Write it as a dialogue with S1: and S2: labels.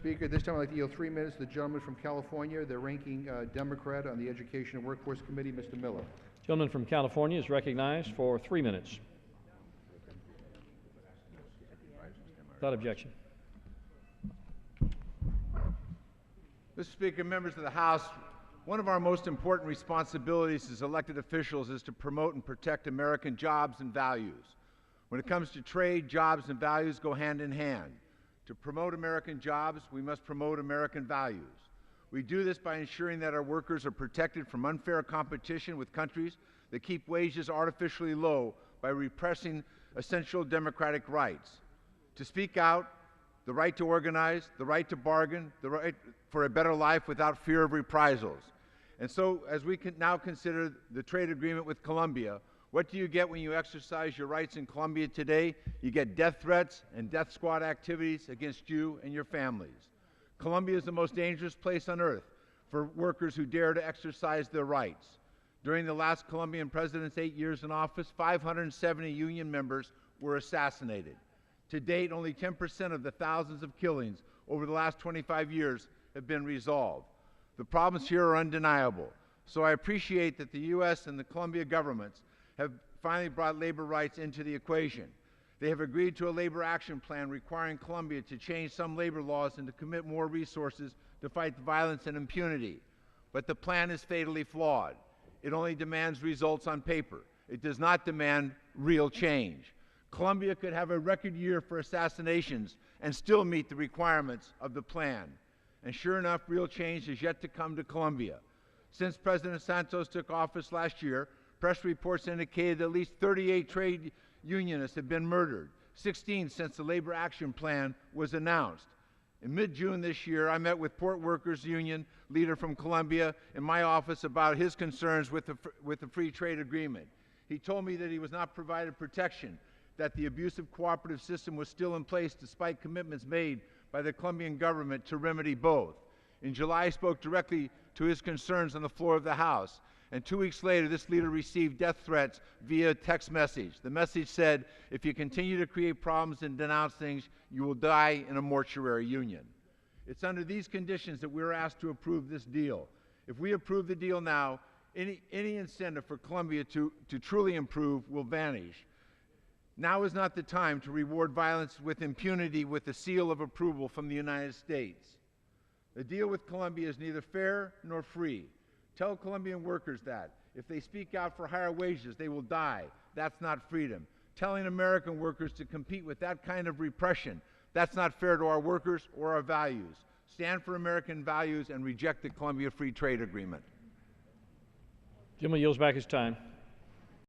S1: Speaker. This time I'd like to yield 3 minutes to the gentleman from California, the ranking Democrat on the Education and Workforce Committee, Mr. Miller.
S2: Gentleman from California is recognized for 3 minutes. Without objection.
S3: Mr. Speaker, members of the House, one of our most important responsibilities as elected officials is to promote and protect American jobs and values. When it comes to trade, jobs and values go hand in hand. To promote American jobs, we must promote American values. We do this by ensuring that our workers are protected from unfair competition with countries that keep wages artificially low by repressing essential democratic rights. To speak out, the right to organize, the right to bargain, the right for a better life without fear of reprisals. And so, as we can now consider the trade agreement with Colombia, what do you get when you exercise your rights in Colombia today? You get death threats and death squad activities against you and your families. Colombia is the most dangerous place on earth for workers who dare to exercise their rights. During the last Colombian president's 8 years in office, 570 union members were assassinated. To date, only 10% of the thousands of killings over the last 25 years have been resolved. The problems here are undeniable. So I appreciate that the U.S. and the Colombia governments have finally brought labor rights into the equation. They have agreed to a labor action plan requiring Colombia to change some labor laws and to commit more resources to fight violence and impunity. But the plan is fatally flawed. It only demands results on paper. It does not demand real change. Colombia could have a record year for assassinations and still meet the requirements of the plan. And sure enough, real change is yet to come to Colombia. Since President Santos took office last year, press reports indicated that at least 38 trade unionists have been murdered, 16 since the Labor Action Plan was announced. In mid-June this year, I met with Port Workers Union leader from Colombia in my office about his concerns with the free trade agreement. He told me that he was not provided protection, that the abusive cooperative system was still in place despite commitments made by the Colombian government to remedy both. In July, I spoke directly to his concerns on the floor of the House. And 2 weeks later, this leader received death threats via text message. The message said, if you continue to create problems and denounce things, you will die in a mortuary union. It's under these conditions that we're asked to approve this deal. If we approve the deal now, any incentive for Colombia to truly improve will vanish. Now is not the time to reward violence with impunity with the seal of approval from the United States. The deal with Colombia is neither fair nor free. Tell Colombian workers that. If they speak out for higher wages, they will die. That's not freedom. Telling American workers to compete with that kind of repression, that's not fair to our workers or our values. Stand for American values and reject the Colombia Free Trade Agreement.
S2: Gentleman yields back his time.